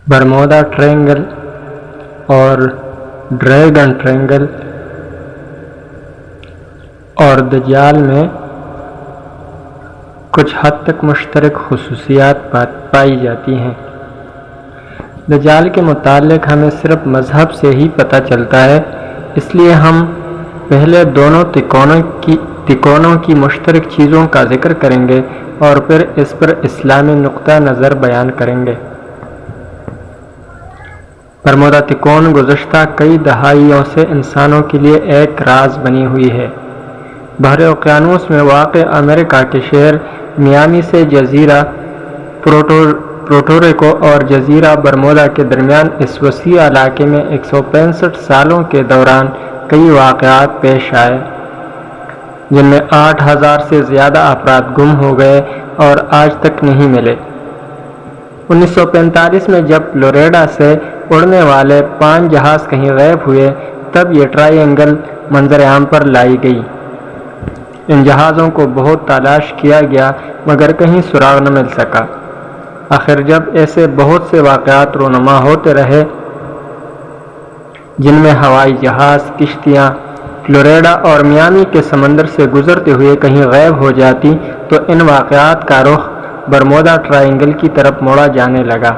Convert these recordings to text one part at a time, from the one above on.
Bermuda triangle اور dragon triangle اور دجال میں کچھ حد تک مشترک خصوصیات پائی جاتی ہیں۔ دجال کے متعلق ہمیں صرف مذہب سے ہی پتہ چلتا ہے، اس لیے ہم پہلے دونوں تکونوں کی مشترک چیزوں کا ذکر کریں گے اور پھر اس پر اسلامی نقطہ نظر بیان کریں گے۔ برمودا تکون گزشتہ کئی دہائیوں سے انسانوں کے لیے ایک راز بنی ہوئی ہے۔ بحر اوقیانوس میں واقع امریکہ کے شہر میامی سے جزیرہ پورٹوریکو اور جزیرہ برمودا کے درمیان اس وسیع علاقے میں 165 سالوں کے دوران کئی واقعات پیش آئے، جن میں 8000 سے زیادہ افراد گم ہو گئے اور آج تک نہیں ملے۔ 1945 میں جب فلوریڈا سے اڑنے والے 5 جہاز کہیں غائب ہوئے، تب یہ ٹرائنگل منظر عام پر لائی گئی۔ ان جہازوں کو بہت تلاش کیا گیا مگر کہیں سراغ نہ مل سکا۔ آخر جب ایسے بہت سے واقعات رونما ہوتے رہے جن میں ہوائی جہاز، کشتیاں فلوریڈا اور میامی کے سمندر سے گزرتے ہوئے کہیں غائب ہو جاتی تو ان واقعات کا رخ برمودا ٹرائنگل کی طرف موڑا جانے لگا۔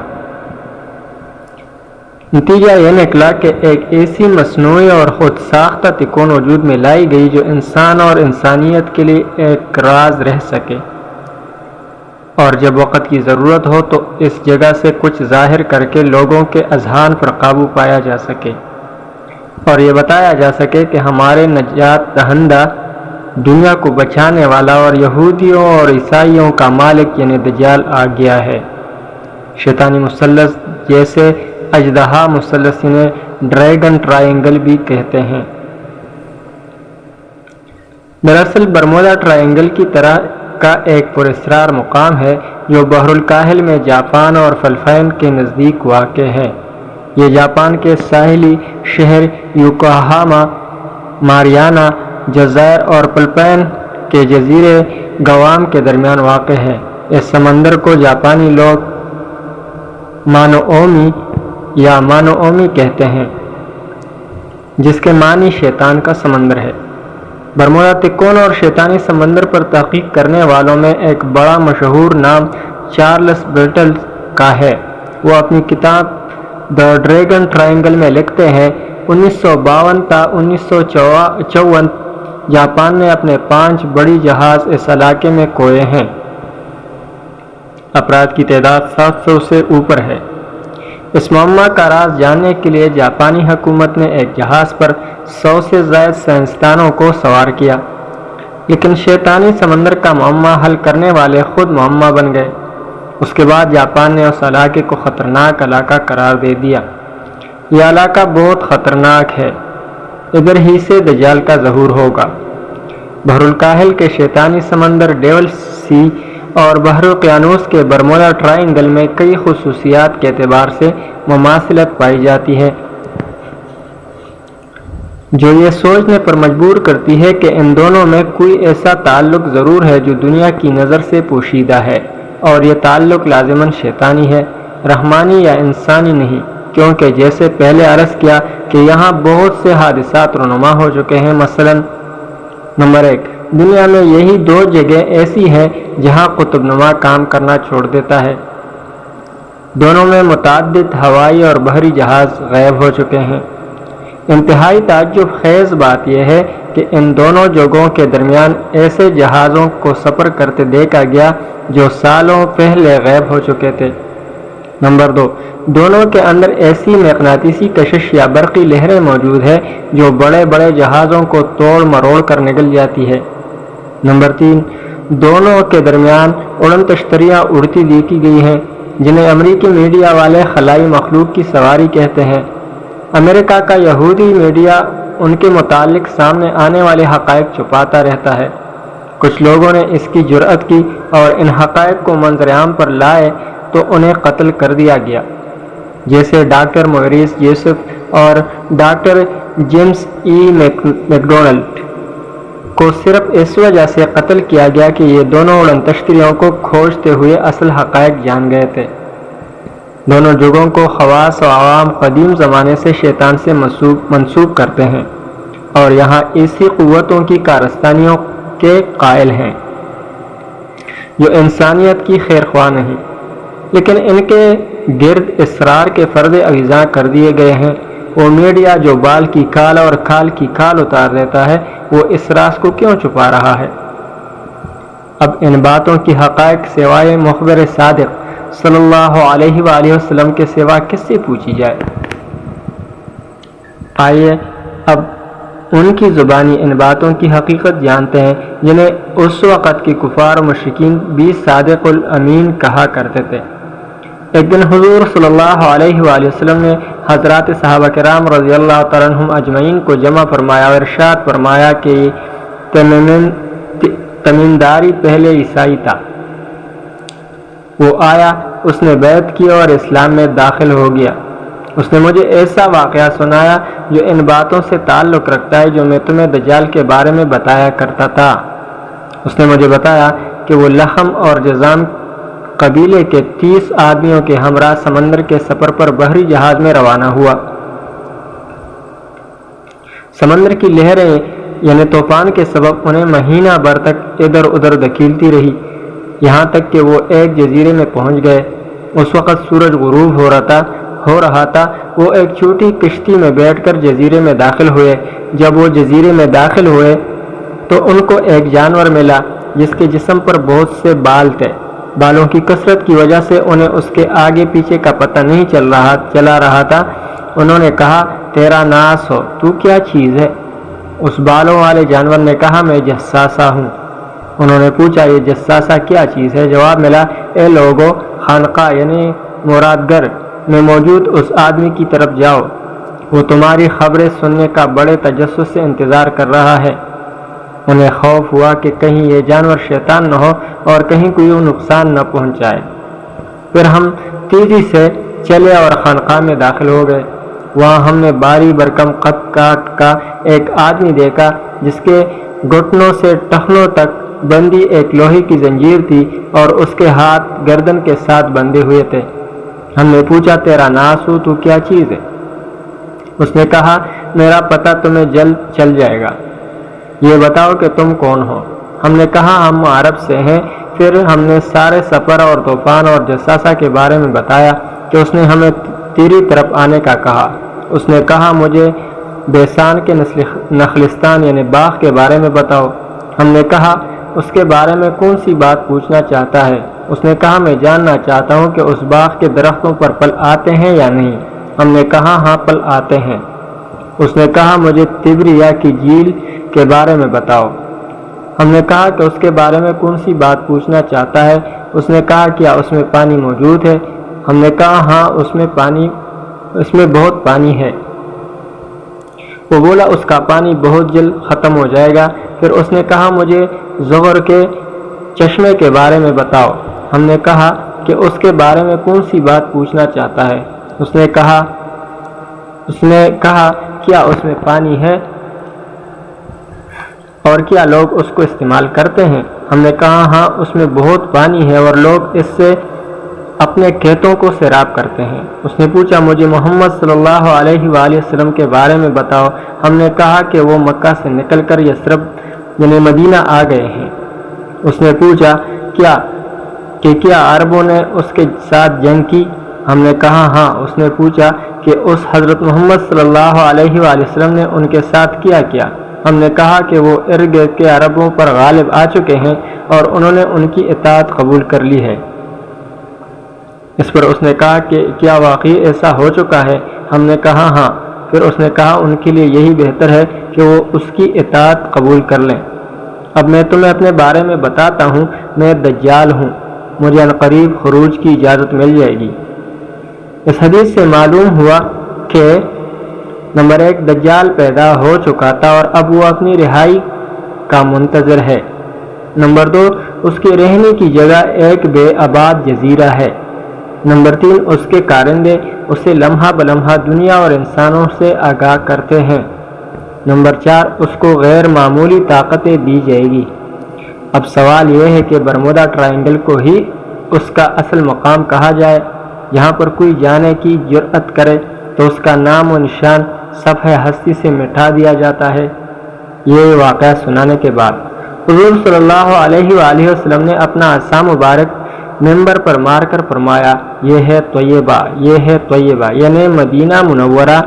نتیجہ یہ نکلا کہ ایک ایسی مصنوعی اور خود ساختہ تکون وجود میں لائی گئی جو انسان اور انسانیت کے لیے ایک راز رہ سکے، اور جب وقت کی ضرورت ہو تو اس جگہ سے کچھ ظاہر کر کے لوگوں کے اذہان پر قابو پایا جا سکے اور یہ بتایا جا سکے کہ ہمارے نجات دہندہ، دنیا کو بچانے والا اور یہودیوں اور عیسائیوں کا مالک یعنی دجال آ گیا ہے۔ شیطانی مثلث جیسے اژدہا مثلث انہیں ڈریگن ٹرائنگل بھی کہتے ہیں۔ دراصل برمودا ٹرائنگل کی طرح کا ایک پراسرار مقام ہے جو بحر الکاہل میں جاپان اور فلپائن کے نزدیک واقع ہے۔ یہ جاپان کے ساحلی شہر یوکوہاما، ماریانا جزائر اور فلپائن کے جزیرے گوام کے درمیان واقع ہے۔ اس سمندر کو جاپانی لوگ مانوومی یا مانوومی کہتے ہیں، جس کے معنی شیطان کا سمندر ہے۔ برمودا تکون اور شیطانی سمندر پر تحقیق کرنے والوں میں ایک بڑا مشہور نام چارلس بیٹل کا ہے۔ وہ اپنی کتاب دی ڈریگن ٹرائنگل میں لکھتے ہیں، 1952 تا 1954 جاپان نے اپنے 5 بڑی جہاز اس علاقے میں کھوئے ہیں۔ افراد کی تعداد 700 سے اوپر ہے۔ اس معمہ کا راز جاننے کے لیے جاپانی حکومت نے ایک جہاز پر 100 سے زائد سائنسدانوں کو سوار کیا، لیکن شیطانی سمندر کا معمہ حل کرنے والے خود معمہ بن گئے۔ اس کے بعد جاپان نے اس علاقے کو خطرناک علاقہ قرار دے دیا۔ یہ علاقہ بہت خطرناک ہے، ادھر ہی سے دجال کا ظہور ہوگا۔ بحر الکاہل کے شیطانی سمندر ڈیول سی اور بحر اوقیانوس کے برمودا ٹرائنگل میں کئی خصوصیات کے اعتبار سے مماثلت پائی جاتی ہے، جو یہ سوچنے پر مجبور کرتی ہے کہ ان دونوں میں کوئی ایسا تعلق ضرور ہے جو دنیا کی نظر سے پوشیدہ ہے، اور یہ تعلق لازماً شیطانی ہے، رحمانی یا انسانی نہیں، کیونکہ جیسے پہلے عرض کیا کہ یہاں بہت سے حادثات رونما ہو چکے ہیں۔ مثلاً نمبر 1، دنیا میں یہی 2 جگہ ایسی ہیں جہاں قطب نما کام کرنا چھوڑ دیتا ہے۔ دونوں میں متعدد ہوائی اور بحری جہاز غائب ہو چکے ہیں۔ انتہائی تعجب خیز بات یہ ہے کہ ان دونوں جگہوں کے درمیان ایسے جہازوں کو سفر کرتے دیکھا گیا جو سالوں پہلے غائب ہو چکے تھے۔ نمبر 2، دونوں کے اندر ایسی مقناطیسی کشش یا برقی لہریں موجود ہے جو بڑے بڑے جہازوں کو توڑ مروڑ کر نکل جاتی ہے۔ نمبر 3، دونوں کے درمیان اڑن تشتریاں اڑتی دیکھی گئی ہیں، جنہیں امریکی میڈیا والے خلائی مخلوق کی سواری کہتے ہیں۔ امریکہ کا یہودی میڈیا ان کے متعلق سامنے آنے والے حقائق چھپاتا رہتا ہے۔ کچھ لوگوں نے اس کی جرأت کی اور ان حقائق کو منظر عام پر لائے تو انہیں قتل کر دیا گیا، جیسے ڈاکٹر موریس جوسف اور ڈاکٹر جیمز ای میکڈونلڈ کو صرف اس وجہ سے قتل کیا گیا کہ یہ دونوں اڑن تشتریوں کو کھوجتے ہوئے اصل حقائق جان گئے تھے۔ دونوں جگہوں کو خواص و عوام قدیم زمانے سے شیطان سے منسوب کرتے ہیں اور یہاں ایسی قوتوں کی کارستانیوں کے قائل ہیں جو انسانیت کی خیر خواہ نہیں، لیکن ان کے گرد اسرار کے فرد اغذا کر دیے گئے ہیں۔ وہ میڈیا جو بال کی کھال اور کھال کی کھال اتار دیتا ہے، وہ اس راز کو کیوں چھپا رہا ہے؟ اب ان باتوں کی حقائق سوائے مخبر صادق صلی اللہ علیہ وآلہ وسلم کے سوا کس سے پوچھی جائے؟ آئیے اب ان کی زبانی ان باتوں کی حقیقت جانتے ہیں جنہیں اس وقت کے کفار و مشرکین بھی صادق الامین کہا کرتے تھے۔ ایک دن حضور صلی اللہ علیہ وآلہ وسلم نے حضرات صحابہ کرام رضی اللہ تعالیٰ عنہم اجمعین کو جمع فرمایا اور ارشاد فرمایا کہ تمیمداری پہلے عیسائی تھا، وہ آیا، اس نے بیعت کی اور اسلام میں داخل ہو گیا۔ اس نے مجھے ایسا واقعہ سنایا جو ان باتوں سے تعلق رکھتا ہے جو میں تمہیں دجال کے بارے میں بتایا کرتا تھا۔ اس نے مجھے بتایا کہ وہ لخم اور جذام قبیلے کے 30 آدمیوں کے ہمراہ سمندر کے سفر پر بحری جہاز میں روانہ ہوا۔ سمندر کی لہریں یعنی طوفان کے سبب انہیں مہینہ بھر تک ادھر ادھر دھکیلتی رہی، یہاں تک کہ وہ ایک جزیرے میں پہنچ گئے۔ اس وقت سورج غروب ہو رہا تھا۔ وہ ایک چھوٹی کشتی میں بیٹھ کر جزیرے میں داخل ہوئے۔ جب وہ جزیرے میں داخل ہوئے تو ان کو ایک جانور ملا جس کے جسم پر بہت سے بال تھے۔ بالوں کی کثرت کی وجہ سے انہیں اس کے آگے پیچھے کا پتہ نہیں چلا رہا تھا۔ انہوں نے کہا، تیرا ناس ہو، تو کیا چیز ہے؟ اس بالوں والے جانور نے کہا، میں جساسہ ہوں۔ انہوں نے پوچھا، یہ جساسہ کیا چیز ہے؟ جواب ملا، اے لوگو، خانقاہ یعنی مرادگر میں موجود اس آدمی کی طرف جاؤ، وہ تمہاری خبریں سننے کا بڑے تجسس سے انتظار کر رہا ہے۔ انہیں خوف ہوا کہ کہیں یہ جانور شیطان نہ ہو اور کہیں کوئی نقصان نہ پہنچائے۔ پھر ہم تیزی سے چلے اور خانقاہ میں داخل ہو گئے۔ وہاں ہم نے باری برکم قد کاٹ کا ایک آدمی دیکھا جس کے گھٹنوں سے ٹخنوں تک بندی ایک لوہے کی زنجیر تھی اور اس کے ہاتھ گردن کے ساتھ بندھے ہوئے تھے۔ ہم نے پوچھا، تیرا ناس ہو، تو کیا چیز ہے؟ اس نے کہا، میرا پتہ تمہیں جلد چل جائے گا، یہ بتاؤ کہ تم کون ہو؟ ہم نے کہا، ہم عرب سے ہیں۔ پھر ہم نے سارے سفر اور طوفان اور جساسہ کے بارے میں بتایا کہ اس نے ہمیں تیری طرف آنے کا کہا۔ اس نے کہا، مجھے بیسان کے نخلستان یعنی باغ کے بارے میں بتاؤ۔ ہم نے کہا، اس کے بارے میں کون سی بات پوچھنا چاہتا ہے؟ اس نے کہا، میں جاننا چاہتا ہوں کہ اس باغ کے درختوں پر پھل آتے ہیں یا نہیں۔ ہم نے کہا، ہاں پھل آتے ہیں۔ اس نے کہا، مجھے تبریا کی جھیل کے بارے میں بتاؤ۔ ہم نے کہا کہ اس کے بارے میں کون سی بات پوچھنا چاہتا ہے؟ اس نے کہا، کیا اس میں پانی موجود ہے؟ ہم نے کہا، ہاں اس میں بہت پانی ہے۔ وہ بولا، اس کا پانی بہت جلد ختم ہو جائے گا۔ پھر اس نے کہا، مجھے زغر کے چشمے کے بارے میں بتاؤ۔ ہم نے کہا کہ اس کے بارے میں کون سی بات پوچھنا چاہتا ہے؟ اس نے کہا، کیا اس میں پانی ہے اور کیا لوگ اس کو استعمال کرتے ہیں؟ ہم نے کہا، ہاں اس میں بہت پانی ہے اور لوگ اس سے اپنے کھیتوں کو سیراب کرتے ہیں۔ اس نے پوچھا، مجھے محمد صلی اللہ علیہ وآلہ وسلم کے بارے میں بتاؤ۔ ہم نے کہا کہ وہ مکہ سے نکل کر یثرب یعنی مدینہ آ گئے ہیں۔ اس نے پوچھا، کیا عربوں نے اس کے ساتھ جنگ کی؟ ہم نے کہا، ہاں۔ اس نے پوچھا کہ اس حضرت محمد صلی اللہ علیہ وآلہ وسلم نے ان کے ساتھ کیا؟ ہم نے کہا کہ وہ ارد گرد کے عربوں پر غالب آ چکے ہیں اور انہوں نے ان کی اطاعت قبول کر لی ہے۔ اس پر اس نے کہا کہ کیا واقعی ایسا ہو چکا ہے؟ ہم نے کہا، ہاں۔ پھر اس نے کہا، ان کے لیے یہی بہتر ہے کہ وہ اس کی اطاعت قبول کر لیں۔ اب میں تمہیں اپنے بارے میں بتاتا ہوں، میں دجال ہوں، مجھے عنقریب خروج کی اجازت مل جائے گی۔ اس حدیث سے معلوم ہوا کہ نمبر 1 دجال پیدا ہو چکا تھا اور اب وہ اپنی رہائی کا منتظر ہے۔ نمبر 2 اس کے رہنے کی جگہ ایک بے آباد جزیرہ ہے۔ نمبر 3 اس کے کارندے اسے لمحہ بلمحہ دنیا اور انسانوں سے آگاہ کرتے ہیں۔ نمبر 4 اس کو غیر معمولی طاقتیں دی جائے گی۔ اب سوال یہ ہے کہ برمودا ٹرائنگل کو ہی اس کا اصل مقام کہا جائے جہاں پر کوئی جانے کی جرأت کرے تو اس کا نام و نشان صفحہ ہستی سے مٹا دیا جاتا ہے۔ یہ واقعہ سنانے کے بعد حضور صلی اللہ علیہ وآلہ وسلم نے اپنا عصا مبارک ممبر پر مار کر فرمایا، یہ ہے طیبہ، یہ ہے طیبہ، یعنی مدینہ منورہ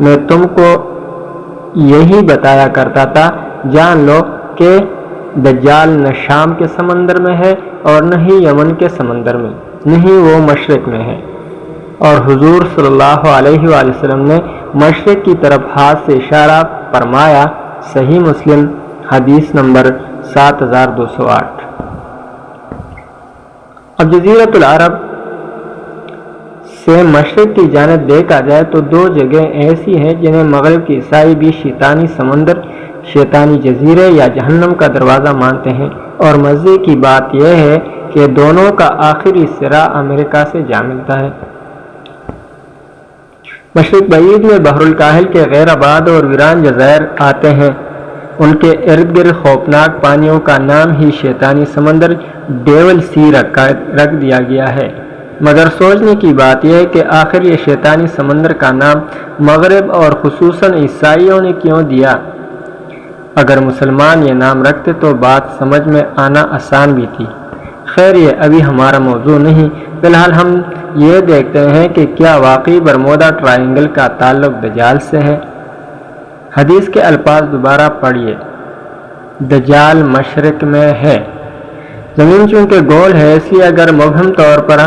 میں تم کو یہی بتایا کرتا تھا، جان لو کہ دجال نہ شام کے سمندر میں ہے اور نہ ہی یمن کے سمندر میں، نہ ہی وہ مشرق میں ہے۔ اور حضور صلی اللہ علیہ وآلہ وسلم نے مشرق کی طرف ہاتھ سے اشارہ فرمایا۔ صحیح مسلم حدیث نمبر 7208۔ اب جزیرۃ العرب سے مشرق کی جانب دیکھا جائے تو دو جگہیں ایسی ہیں جنہیں مغرب کے عیسائی بھی شیطانی سمندر، شیطانی جزیرے یا جہنم کا دروازہ مانتے ہیں، اور مزے کی بات یہ ہے کہ دونوں کا آخری سرا امریکہ سے جا ملتا ہے۔ مشرق بعید میں بحر الکاہل کے غیر آباد اور ویران جزائر آتے ہیں، ان کے ارد گرد خوفناک پانیوں کا نام ہی شیطانی سمندر ڈیول سی رکھ دیا گیا ہے۔ مگر سوچنے کی بات یہ ہے کہ آخر یہ شیطانی سمندر کا نام مغرب اور خصوصاً عیسائیوں نے کیوں دیا؟ اگر مسلمان یہ نام رکھتے تو بات سمجھ میں آنا آسان بھی تھی۔ خیر یہ ابھی ہمارا موضوع نہیں، فی الحال ہم یہ دیکھتے ہیں کہ کیا واقعی برمودا ٹرائنگل کا تعلق دجال سے ہے۔ حدیث کے الفاظ دوبارہ پڑھیے۔ دجال مشرق میں ہے۔ زمین چونکہ گول ہے، اس لیے اگر مبہم طور پر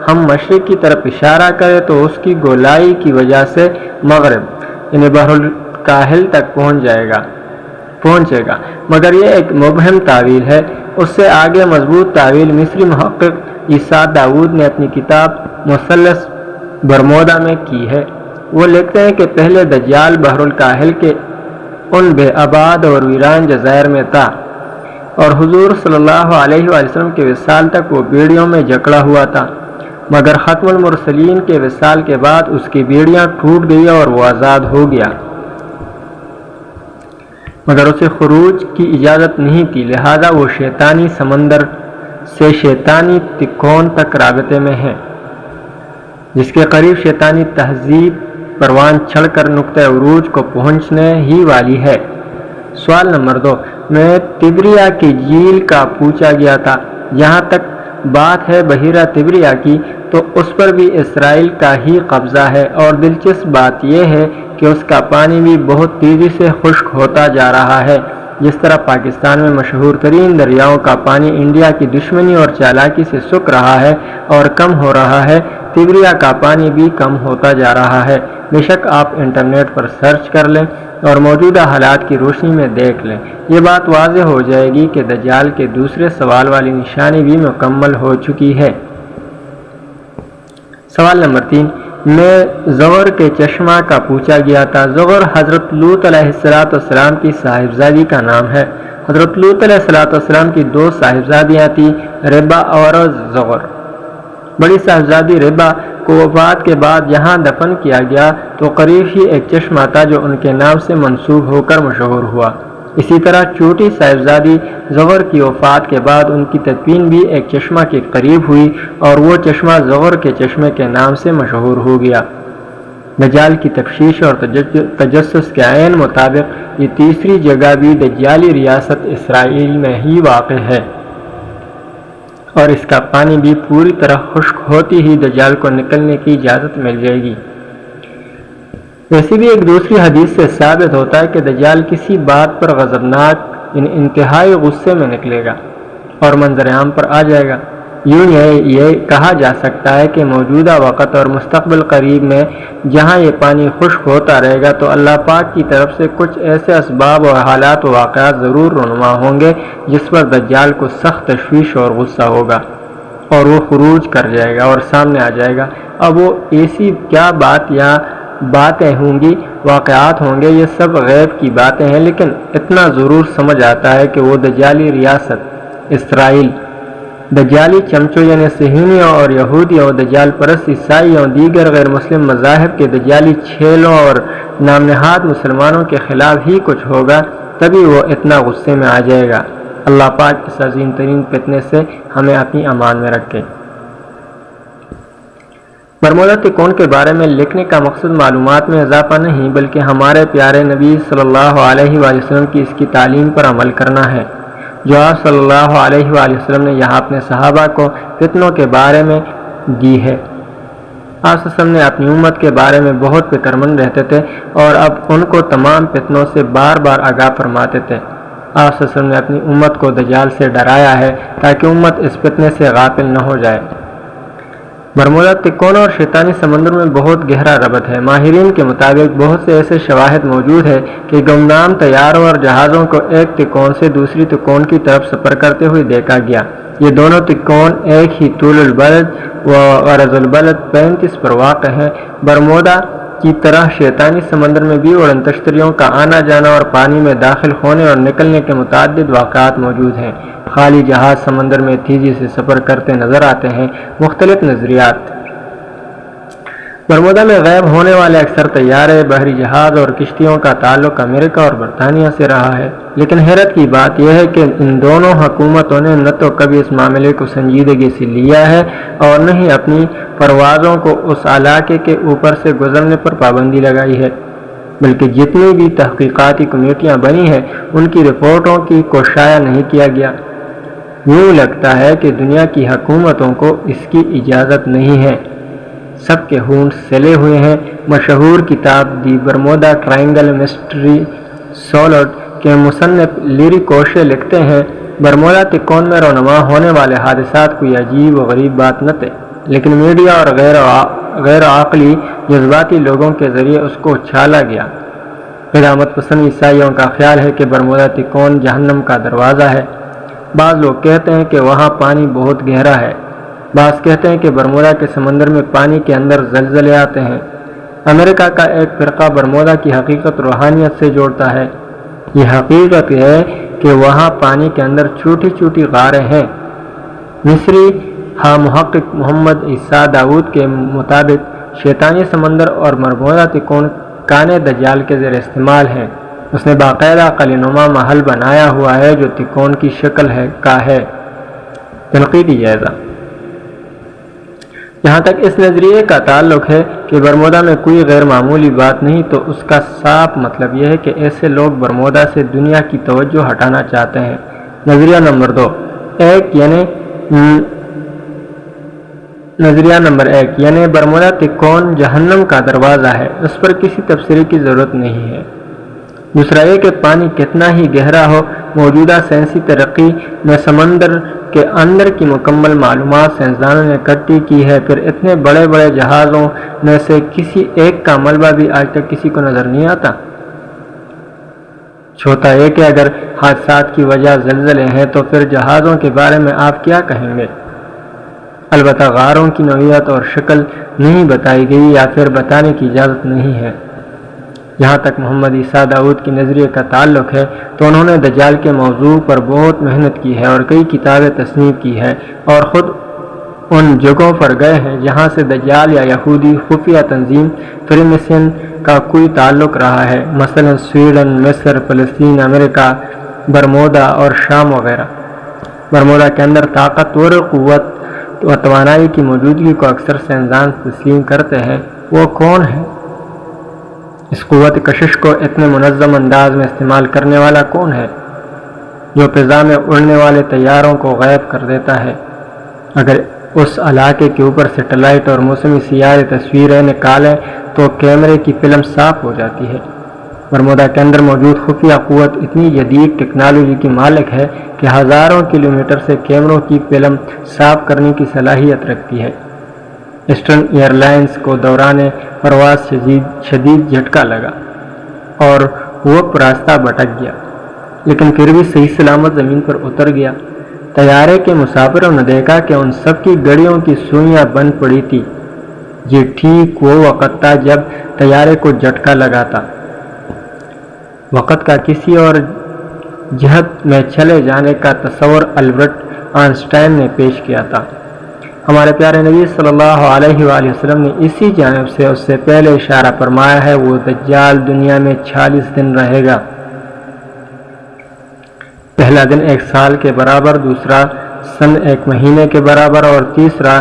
ہم مشرق کی طرف اشارہ کریں تو اس کی گولائی کی وجہ سے مغرب یعنی بحر الکاہل تک پہنچے گا، مگر یہ ایک مبہم تعویل ہے۔ اس سے آگے مضبوط تعویل مصری محقق عیسیٰ داؤد نے اپنی کتاب مثلث برمودا میں کی ہے۔ وہ لکھتے ہیں کہ پہلے دجال بحر الکاہل کے ان بے آباد اور ویران جزائر میں تھا، اور حضور صلی اللہ علیہ وآلہ وسلم کے وصال تک وہ بیڑیوں میں جکڑا ہوا تھا، مگر ختم المرسلین کے وصال کے بعد اس کی بیڑیاں ٹوٹ گئی اور وہ آزاد ہو گیا، مگر اسے خروج کی اجازت نہیں تھی، لہذا وہ شیطانی سمندر سے شیطانی تکون تک رابطے میں ہے، جس کے قریب شیطانی تہذیب پروان چڑھ کر نقطہ عروج کو پہنچنے ہی والی ہے۔ سوال نمبر 2 میں تبریا کی جھیل کا پوچھا گیا تھا۔ جہاں تک بات ہے بحیرہ تبریا کی تو اس پر بھی اسرائیل کا ہی قبضہ ہے، اور دلچسپ بات یہ ہے کہ اس کا پانی بھی بہت تیزی سے خشک ہوتا جا رہا ہے، جس طرح پاکستان میں مشہور ترین دریاؤں کا پانی انڈیا کی دشمنی اور چالاکی سے سوکھ رہا ہے اور کم ہو رہا ہے، تبریا کا پانی بھی کم ہوتا جا رہا ہے۔ بے شک آپ انٹرنیٹ پر سرچ کر لیں اور موجودہ حالات کی روشنی میں دیکھ لیں، یہ بات واضح ہو جائے گی کہ دجال کے دوسرے سوال والی نشانی بھی مکمل ہو چکی ہے۔ سوال نمبر 3 میں زغر کے چشمہ کا پوچھا گیا تھا۔ زغر حضرت لوط علیہ السلام کی صاحبزادی کا نام ہے۔ حضرت لوط علیہ السلام کی 2 صاحبزادیاں تھیں، ربا اور زغر۔ بڑی صاحبزادی ربا کو وفات کے بعد جہاں دفن کیا گیا تو قریب ہی ایک چشمہ تھا جو ان کے نام سے منسوب ہو کر مشہور ہوا۔ اسی طرح چھوٹی صاحبزادی زغر کی وفات کے بعد ان کی تدفین بھی ایک چشمہ کے قریب ہوئی اور وہ چشمہ زغر کے چشمے کے نام سے مشہور ہو گیا۔ دجال کی تفتیش اور تجسس کے عین مطابق یہ تیسری جگہ بھی دجالی ریاست اسرائیل میں ہی واقع ہے، اور اس کا پانی بھی پوری طرح خشک ہوتی ہی دجال کو نکلنے کی اجازت مل جائے گی۔ ویسے بھی ایک دوسری حدیث سے ثابت ہوتا ہے کہ دجال کسی بات پر غضبناک انتہائی غصے میں نکلے گا اور منظر عام پر آ جائے گا۔ یوں یہ کہا جا سکتا ہے کہ موجودہ وقت اور مستقبل قریب میں جہاں یہ پانی خشک ہوتا رہے گا تو اللہ پاک کی طرف سے کچھ ایسے اسباب اور حالات و واقعات ضرور رونما ہوں گے جس پر دجال کو سخت تشویش اور غصہ ہوگا اور وہ خروج کر جائے گا اور سامنے آ جائے گا۔ اب وہ ایسی کیا باتیں ہوں گی، واقعات ہوں گے، یہ سب غیب کی باتیں ہیں، لیکن اتنا ضرور سمجھ آتا ہے کہ وہ دجالی ریاست اسرائیل، دجالی چمچوں یعنی صہیونیوں اور یہودیوں، دجال پرست عیسائیوں، دیگر غیر مسلم مذاہب کے دجالی چھیلوں اور نام نہاد مسلمانوں کے خلاف ہی کچھ ہوگا، تبھی وہ اتنا غصے میں آ جائے گا۔ اللہ پاک اس عظیم ترین فتنے سے ہمیں اپنی امان میں رکھے۔ برمودا تکون کے بارے میں لکھنے کا مقصد معلومات میں اضافہ نہیں بلکہ ہمارے پیارے نبی صلی اللہ علیہ وآلہ وسلم کی اس کی تعلیم پر عمل کرنا ہے جو آپ صلی اللہ علیہ وآلہ وسلم نے یہاں اپنے صحابہ کو فتنوں کے بارے میں دی ہے۔ آپ صلی اللہ علیہ وسلم نے اپنی امت کے بارے میں بہت فکر مند رہتے تھے اور اب ان کو تمام فتنوں سے بار بار آگاہ فرماتے تھے۔ آپ صلی اللہ علیہ وسلم نے اپنی امت کو دجال سے ڈرایا ہے تاکہ امت اس فتنے سے غافل نہ ہو جائے۔ برمودا تکون اور شیطانی سمندر میں بہت گہرا ربط ہے۔ ماہرین کے مطابق بہت سے ایسے شواہد موجود ہیں کہ گمنام طیاروں اور جہازوں کو ایک تکون سے دوسری تکون کی طرف سفر کرتے ہوئے دیکھا گیا۔ یہ دونوں تکون ایک ہی طول البلد و عرض البلد 35 پر واقع ہیں۔ برمودا کی طرح شیطانی سمندر میں بھی اڑن تشتریوں کا آنا جانا اور پانی میں داخل ہونے اور نکلنے کے متعدد واقعات موجود ہیں۔ خالی جہاز سمندر میں تیزی سے سفر کرتے نظر آتے ہیں۔ مختلف نظریات۔ برمودا میں غائب ہونے والے اکثر طیارے، بحری جہاز اور کشتیوں کا تعلق امریکہ اور برطانیہ سے رہا ہے، لیکن حیرت کی بات یہ ہے کہ ان دونوں حکومتوں نے نہ تو کبھی اس معاملے کو سنجیدگی سے لیا ہے اور نہ ہی اپنی پروازوں کو اس علاقے کے اوپر سے گزرنے پر پابندی لگائی ہے، بلکہ جتنی بھی تحقیقاتی کمیٹیاں بنی ہیں ان کی رپورٹوں کو شائع نہیں کیا گیا۔ یوں لگتا ہے کہ دنیا کی حکومتوں کو اس کی اجازت نہیں ہے۔ سب کے ہونٹ سلے ہوئے ہیں۔ مشہور کتاب دی برمودا ٹرائنگل مسٹری سولوڈ کے مصنف لیری کوشے لکھتے ہیں، برمودا تکون میں رونما ہونے والے حادثات کوئی عجیب و غریب بات نہ تھے، لیکن میڈیا اور غیر عقلی جذباتی لوگوں کے ذریعے اس کو اچھالا گیا۔ قدامت پسند عیسائیوں کا خیال ہے کہ برمودا تکون جہنم کا دروازہ ہے۔ بعض لوگ کہتے ہیں کہ وہاں پانی بہت گہرا ہے۔ بعض کہتے ہیں کہ برمودا کے سمندر میں پانی کے اندر زلزلے آتے ہیں۔ امریکہ کا ایک فرقہ برمودا کی حقیقت روحانیت سے جوڑتا ہے۔ یہ حقیقت ہے کہ وہاں پانی کے اندر چھوٹی چھوٹی غاریں ہیں۔ مصری محقق محمد عیسیٰ داؤد کے مطابق شیطانی سمندر اور برمودا تکون کانے دجال کے زیر استعمال ہیں۔ اس نے باقاعدہ قلعہ نما محل بنایا ہوا ہے جو تکون کی شکل کا ہے۔ تنقیدی جائزہ۔ جہاں تک اس نظریے کا تعلق ہے کہ برمودا میں کوئی غیر معمولی بات نہیں، تو اس کا صاف مطلب یہ ہے کہ ایسے لوگ برمودا سے دنیا کی توجہ ہٹانا چاہتے ہیں۔ نظریہ نمبر 2 نظریہ نمبر 1 یعنی برمودا تکون جہنم کا دروازہ ہے، اس پر کسی تفسیر کی ضرورت نہیں ہے۔ دوسرا یہ کہ پانی کتنا ہی گہرا ہو، موجودہ سائنسی ترقی میں سمندر کے اندر کی مکمل معلومات سائنسدانوں نے اکٹھی کی ہے، پھر اتنے بڑے بڑے جہازوں میں سے کسی ایک کا ملبہ بھی آج تک کسی کو نظر نہیں آتا۔ چوتھا یہ کہ اگر حادثات کی وجہ زلزلے ہیں تو پھر جہازوں کے بارے میں آپ کیا کہیں گے؟ البتہ غاروں کی نوعیت اور شکل نہیں بتائی گئی یا پھر بتانے کی اجازت نہیں ہے۔ جہاں تک محمد عیسیٰ داؤد کی نظریے کا تعلق ہے تو انہوں نے دجال کے موضوع پر بہت محنت کی ہے اور کئی کتابیں تصنیف کی ہے اور خود ان جگہوں پر گئے ہیں جہاں سے دجال یا یہودی خفیہ تنظیم فریمیسن کا کوئی تعلق رہا ہے، مثلا سویڈن، مصر، فلسطین، امریکہ، برمودا اور شام وغیرہ۔ برمودا کے اندر طاقتور قوت و توانائی کی موجودگی کو اکثر سائنسدان تسلیم کرتے ہیں۔ وہ کون ہے؟ اس قوت کشش کو اتنے منظم انداز میں استعمال کرنے والا کون ہے جو فضا میں اڑنے والے طیاروں کو غائب کر دیتا ہے؟ اگر اس علاقے کے اوپر سیٹلائٹ اور موسمی سیارے تصویریں نکالیں تو کیمرے کی فلم صاف ہو جاتی ہے۔ برمودا کے اندر موجود خفیہ قوت اتنی جدید ٹیکنالوجی کی مالک ہے کہ ہزاروں کلومیٹر سے کیمروں کی فلم صاف کرنے کی صلاحیت رکھتی ہے۔ ایسٹرن ایئر لائنز کو دوران پرواز شدید جھٹکا لگا اور وہ راستہ بھٹک گیا، لیکن پھر بھی صحیح سلامت زمین پر اتر گیا۔ طیارے کے مسافروں نے دیکھا کہ ان سب کی گڑیوں کی سوئیاں بند پڑی تھی۔ یہ ٹھیک وہ وقت تھا جب طیارے کو جھٹکا لگا تھا۔ وقت کا کسی اور جہت میں چلے جانے کا تصور البرٹ آئنسٹائن نے پیش کیا تھا۔ ہمارے پیارے نبی صلی اللہ علیہ وآلہ وسلم نے اسی جانب سے اس سے پہلے اشارہ فرمایا ہے، وہ دجال دنیا میں 40 دن رہے گا۔ پہلا دن 1 سال کے برابر، دوسرا سن 1 مہینے کے برابر اور تیسرا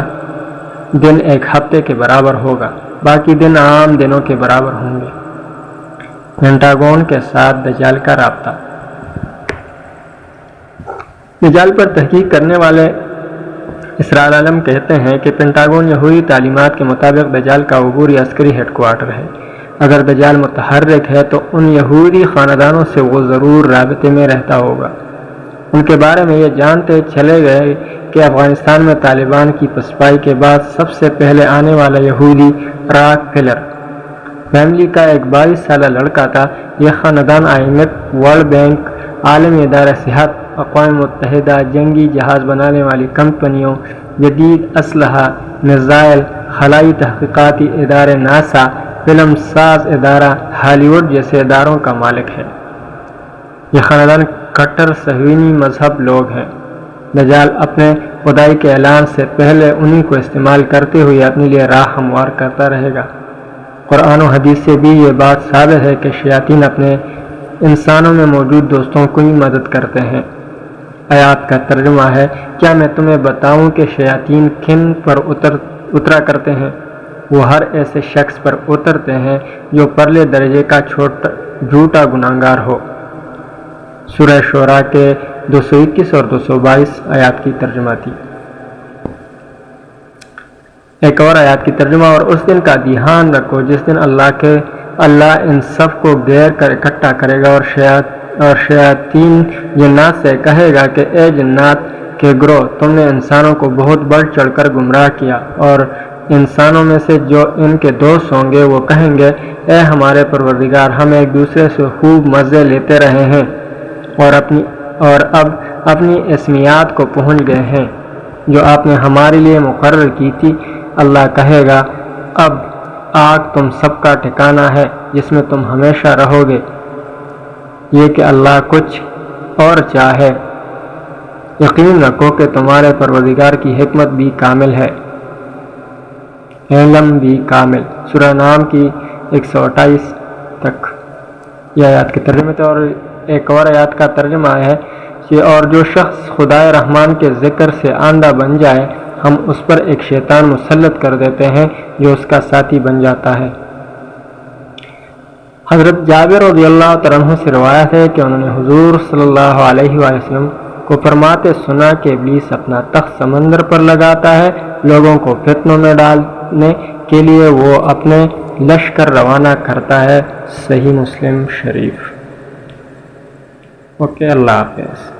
دن ایک ہفتے کے برابر ہوگا، باقی دن عام دنوں کے برابر ہوں گے۔ پینٹاگون کے ساتھ دجال کا رابطہ۔ دجال پر تحقیق کرنے والے اسرار عالم کہتے ہیں کہ پینٹاگون یہودی تعلیمات کے مطابق دجال کا عبوری عسکری ہیڈ کوارٹر ہے۔ اگر دجال متحرک ہے تو ان یہودی خاندانوں سے وہ ضرور رابطے میں رہتا ہوگا۔ ان کے بارے میں یہ جانتے چلے گئے کہ افغانستان میں طالبان کی پسپائی کے بعد سب سے پہلے آنے والا یہودی راک فیلر فیملی کا ایک 22 سالہ لڑکا تھا۔ یہ خاندان IMF، ورلڈ بینک، عالمی ادارہ صحت، اقوام متحدہ، جنگی جہاز بنانے والی کمپنیوں، جدید اسلحہ، میزائل، خلائی تحقیقاتی ادارے ناسا، فلم ساز ادارہ ہالی ووڈ جیسے اداروں کا مالک ہے۔ یہ خاندان کٹر صہیونی مذہب لوگ ہیں۔ دجال اپنے خدائی کے اعلان سے پہلے انہی کو استعمال کرتے ہوئے اپنے لیے راہ ہموار کرتا رہے گا۔ قرآن و حدیث سے بھی یہ بات ثابت ہے کہ شیاطین اپنے انسانوں میں موجود دوستوں کو ہی مدد کرتے ہیں۔ آیات کا ترجمہ ہے، کیا میں تمہیں بتاؤں کہ شیاطین کن پر اترا کرتے ہیں؟ وہ ہر ایسے شخص پر اترتے ہیں جو پرلے درجے کا جھوٹا گناہگار ہو۔ سورہ شعراء کے 221 اور 222 آیات کی ترجمہ تھی۔ ایک اور آیات کی ترجمہ، اور اس دن کا دھیان رکھو جس دن اللہ ان سب کو گھیر کر اکٹھا کرے گا، اور شیاطین جنات سے کہے گا کہ اے جنات کے گروہ، تم نے انسانوں کو بہت بڑھ چڑھ کر گمراہ کیا، اور انسانوں میں سے جو ان کے دوست ہوں گے وہ کہیں گے، اے ہمارے پروردگار، ہم ایک دوسرے سے خوب مزے لیتے رہے ہیں اور اب اپنی اسمیات کو پہنچ گئے ہیں جو آپ نے ہمارے لیے مقرر کی تھی۔ اللہ کہے گا، اب آگ تم سب کا ٹھکانہ ہے جس میں تم ہمیشہ رہو گے۔ یہ کہ اللہ کچھ اور چاہے، یقین رکھو کہ تمہارے پروردگار کی حکمت بھی کامل ہے، علم بھی کامل۔ سورہ نام کی 128 تک یہ آیات کے ترجمے تھے۔ اور ایک اور آیات کا ترجمہ ہے کہ اور جو شخص خدائے رحمان کے ذکر سے آندھا بن جائے، ہم اس پر ایک شیطان مسلط کر دیتے ہیں جو اس کا ساتھی بن جاتا ہے۔ حضرت جابر رضی اللہ عنہ سے روایت ہے کہ انہوں نے حضور صلی اللہ علیہ وآلہ وسلم کو فرماتے سنا کہ ابلیس اپنا تخت سمندر پر لگاتا ہے، لوگوں کو فتنوں میں ڈالنے کے لیے وہ اپنے لشکر روانہ کرتا ہے۔ صحیح مسلم شریف۔ اوکے، اللہ حافظ۔